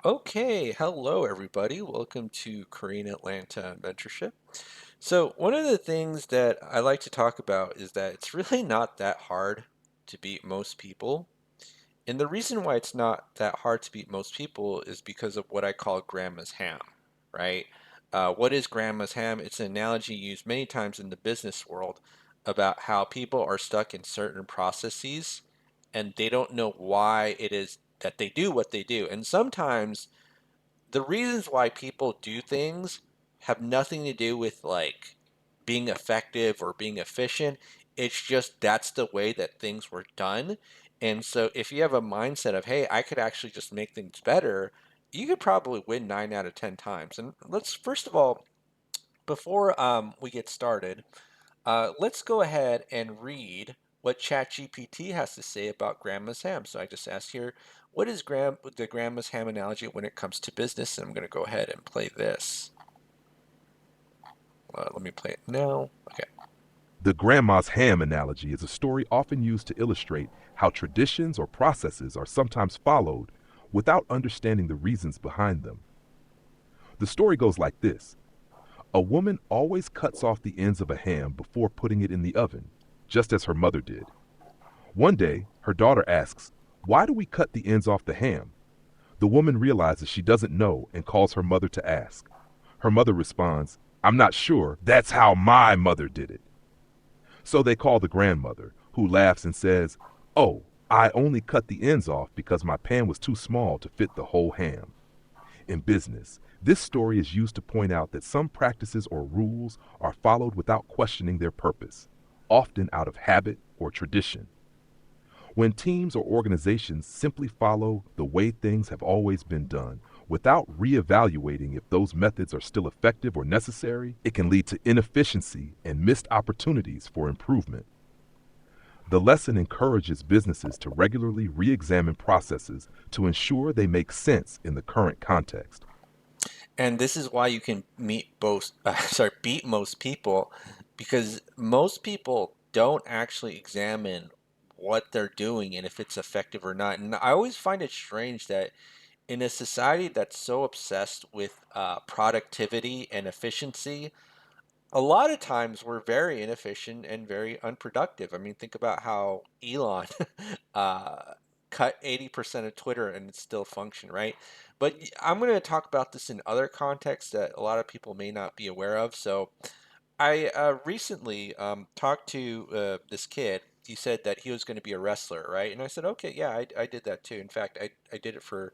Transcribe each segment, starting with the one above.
Okay, hello everybody. Welcome to Korean Atlanta Mentorship. So, one of the things that I like to talk about is that it's really not that hard to beat most people. And the reason why it's not that hard to beat most people is because of what I call grandma's ham, right? What is grandma's ham? It's an analogy used many times in the business world about how people are stuck in certain processes and they don't know why it is that they do what they do. And sometimes the reasons why people do things have nothing to do with like being effective or being efficient. It's just that's the way that things were done. And so if you have a mindset of, hey, I could actually just make things better, you could probably win 9 out of 10 times. And let's first of all, before we get started, let's go ahead and read what ChatGPT has to say about grandma's ham. So I just asked here, what is the grandma's ham analogy when it comes to business? And I'm going to go ahead and play this. Let me play it now. Okay. The grandma's ham analogy is a story often used to illustrate how traditions or processes are sometimes followed without understanding the reasons behind them. The story goes like this. A woman always cuts off the ends of a ham before putting it in the oven, just as her mother did. One day, her daughter asks, "Why do we cut the ends off the ham?" The woman realizes she doesn't know and calls her mother to ask. Her mother responds, "I'm not sure. That's how my mother did it." So they call the grandmother, who laughs and says, "Oh, I only cut the ends off because my pan was too small to fit the whole ham." In business, this story is used to point out that some practices or rules are followed without questioning their purpose, often out of habit or tradition. When teams or organizations simply follow the way things have always been done, without reevaluating if those methods are still effective or necessary, it can lead to inefficiency and missed opportunities for improvement. The lesson encourages businesses to regularly re examine processes to ensure they make sense in the current context. And this is why you can beat most people, because most people don't actually examine what they're doing and if it's effective or not. And I always find it strange that in a society that's so obsessed with productivity and efficiency, a lot of times we're very inefficient and very unproductive. I mean, think about how Elon uh, cut 80% of Twitter and it still function, right? But I'm going to talk about this in other contexts that a lot of people may not be aware of. So I recently talked to this kid. He said that he was going to be a wrestler, right? And I said, okay, yeah, I did that too. In fact, I did it for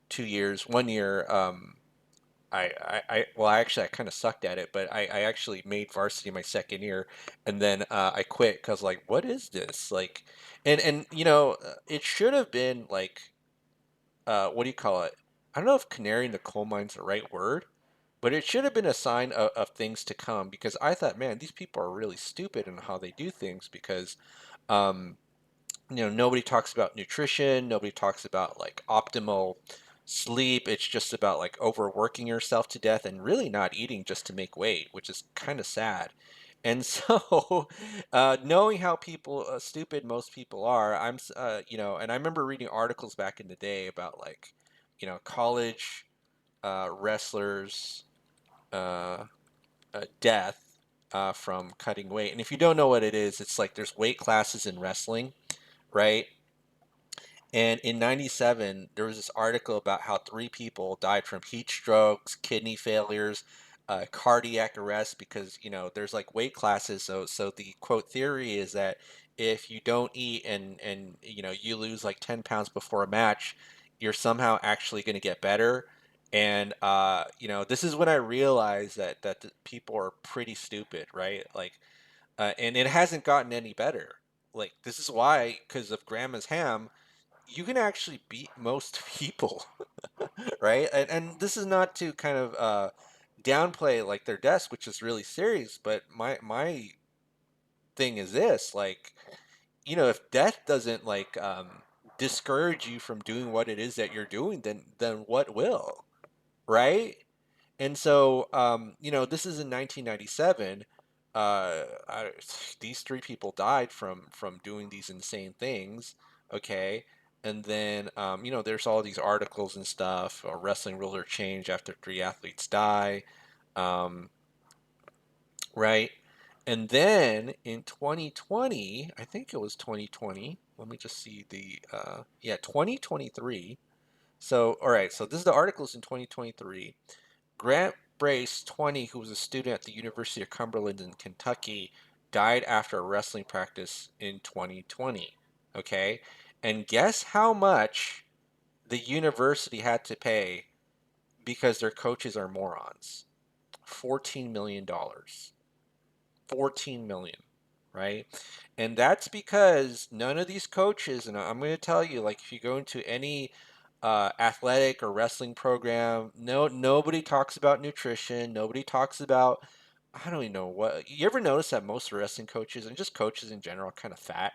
2 years. 1 year, well, I kind of sucked at it, but I actually made varsity my second year, and then I quit because like, what is this? Like, and it should have been like, what do you call it? I don't know if canary in the coal mine's the right word, but it should have been a sign of things to come because I thought, man, these people are really stupid in how they do things because, um, nobody talks about nutrition, nobody talks about like optimal sleep. It's just about like overworking yourself to death and really not eating just to make weight, which is kind of sad. And so, knowing how stupid most people are, and I remember reading articles back in the day about like, college wrestlers' uh, death from cutting weight. And if you don't know what it is, it's like there's weight classes in wrestling, right? And in 97, there was this article about how 3 people died from heat strokes, kidney failures, cardiac arrest because, there's like weight classes. So the quote theory is that if you don't eat and you lose like 10 pounds before a match, you're somehow actually going to get better. And this is when I realized that the people are pretty stupid, right? Like, and it hasn't gotten any better. Like, this is why, because of grandma's ham, you can actually beat most people, right? And this is not to kind of downplay like their deaths, which is really serious. But my thing is this, like, if death doesn't like discourage you from doing what it is that you're doing, then what will, right? And so, this is in 1997. These 3 people died from doing these insane things. Okay, And then, there's all these articles and stuff. Wrestling rules are changed after three athletes die, um, right? And then in 2020, I think it was 2020. Let me just see yeah, 2023. So, all right, so this is the articles in 2023. Grant Brace, 20, who was a student at the University of Cumberland in Kentucky, died after a wrestling practice in 2020. Okay? And guess how much the university had to pay because their coaches are morons? $14 million. 14 million, right? And that's because none of these coaches, and I'm going to tell you, like, if you go into any athletic or wrestling program, nobody talks about nutrition. Nobody talks about, I don't even know what. You ever notice that most wrestling coaches and just coaches in general are kind of fat?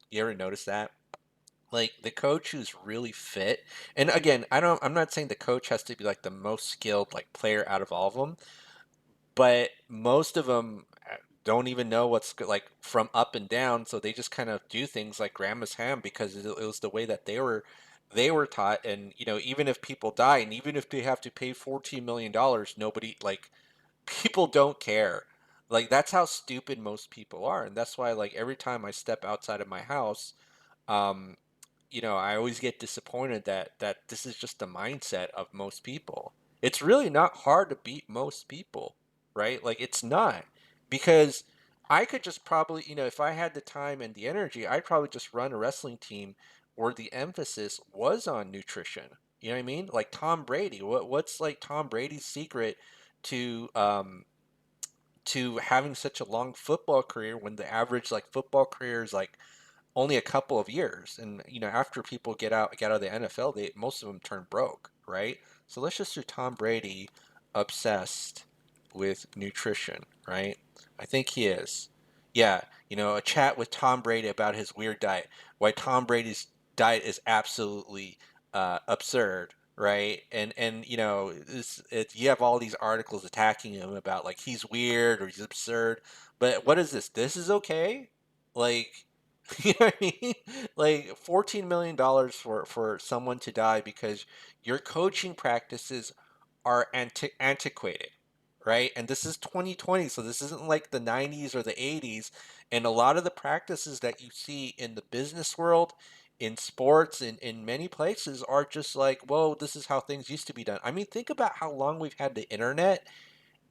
You ever notice that? Like the coach who's really fit, and again, I'm not saying the coach has to be like the most skilled like player out of all of them, but most of them don't even know what's like from up and down, so they just kind of do things like grandma's ham because it was the way that they were taught. And even if people die and even if they have to pay $14 million, nobody, like, people don't care. Like, that's how stupid most people are. And that's why, like, every time I step outside of my house, um I always get disappointed that this is just the mindset of most people. It's really not hard to beat most people, right? Like, it's not, because I could just probably, if I had the time and the energy, I'd probably just run a wrestling team where the emphasis was on nutrition. You know what I mean? Like Tom Brady. What's like Tom Brady's secret to having such a long football career when the average like football career is like only a couple of years? And after people get out of the NFL, they most of them turn broke, right? So let's just do Tom Brady obsessed with nutrition, right? I think he is. Yeah, a chat with Tom Brady about his weird diet. Why Tom Brady's diet is absolutely absurd, right? And you have all these articles attacking him about like he's weird or he's absurd. But what is this? This is okay? Like, you know what I mean? Like $14 million for someone to die because your coaching practices are antiquated, right? And this is 2020, so this isn't like the 90s or the 80s. And a lot of the practices that you see in the business world, in sports, in many places are just like, whoa, this is how things used to be done. I mean, think about how long we've had the internet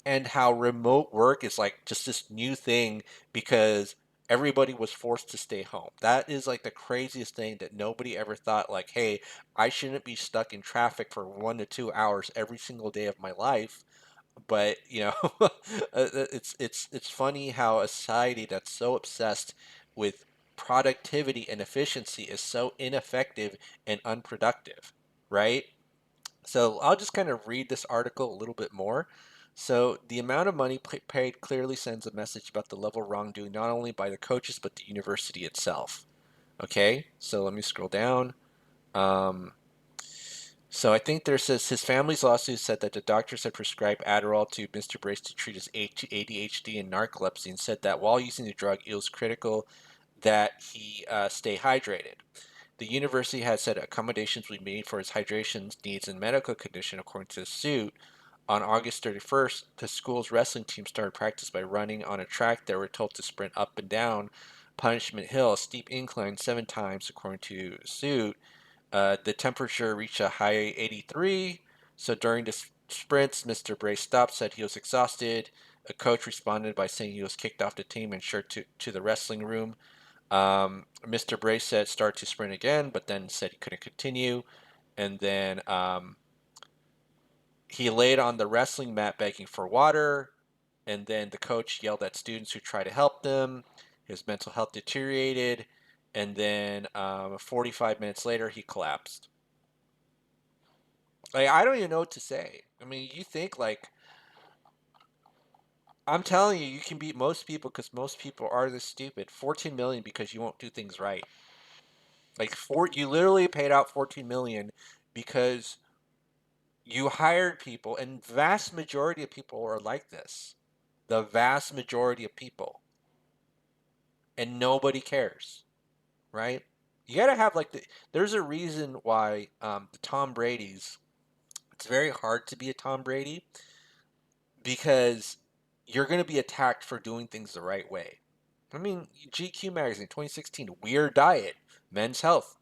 and how remote work is like just this new thing because everybody was forced to stay home. That is like the craziest thing that nobody ever thought like, hey, I shouldn't be stuck in traffic for 1 to 2 hours every single day of my life. But it's funny how a society that's so obsessed with productivity and efficiency is so ineffective and unproductive, right? So I'll just kind of read this article a little bit more. So the amount of money paid clearly sends a message about the level of wrongdoing not only by the coaches but the university itself. Okay, so let me scroll down. Um, so I think there says his family's lawsuit said that the doctors had prescribed Adderall to Mr. Brace to treat his ADHD and narcolepsy, and said that while using the drug, it was critical that he stay hydrated. The university has said accommodations will be made for his hydration needs and medical condition, according to the suit. On August 31st, the school's wrestling team started practice by running on a track they were told to sprint up and down Punishment Hill, a steep incline, 7 times, according to the suit. The temperature reached a high 83, so during the sprints, Mr. Bray stopped, said he was exhausted. A coach responded by saying he was kicked off the team and shirt to the wrestling room. Mr. Bray said start to sprint again, but then said he couldn't continue. And then he laid on the wrestling mat begging for water. And then the coach yelled at students who tried to help them. His mental health deteriorated. And then 45 minutes later, he collapsed. Like, I don't even know what to say. I mean, you think, like, I'm telling you, you can beat most people because most people are this stupid. 14 million because you won't do things right. Like, you literally paid out 14 million because you hired people, and vast majority of people are like this. The vast majority of people, and nobody cares, right? You gotta have like there's a reason why the Tom Brady's. It's very hard to be a Tom Brady because you're gonna be attacked for doing things the right way. I mean, GQ magazine 2016, Weird Diet, Men's Health.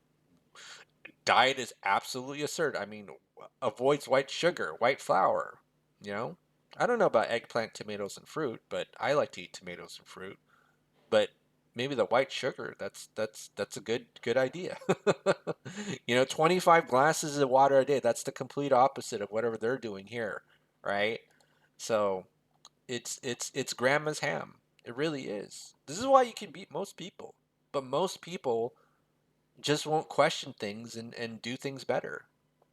Diet is absolutely absurd. I mean, avoids white sugar, white flour. You know, I don't know about eggplant, tomatoes, and fruit, but I like to eat tomatoes and fruit. But maybe the white sugar, that's a good idea. 25 glasses of water a day. That's the complete opposite of whatever they're doing here, right? So it's grandma's ham. It really is. This is why you can beat most people. But most people just won't question things and do things better.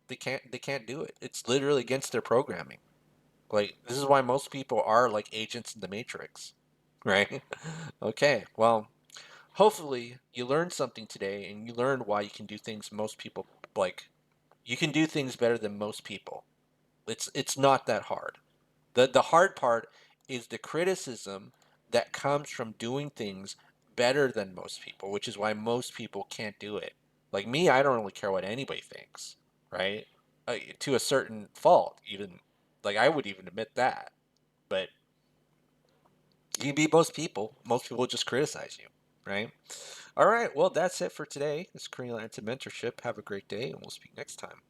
They can't do it. It's literally against their programming. Like this is why most people are like agents in the Matrix, right? Okay, well, hopefully you learned something today and you learned why you can do things most people like. You can do things better than most people. It's not that hard. The hard part is the criticism that comes from doing things better than most people, which is why most people can't do it. Like me, I don't really care what anybody thinks, right? To a certain fault, even like I would even admit that. But you can beat most people. Most people just criticize you, right? All right, well, that's it for today. This is Korean Latin Mentorship. Have a great day, and we'll speak next time.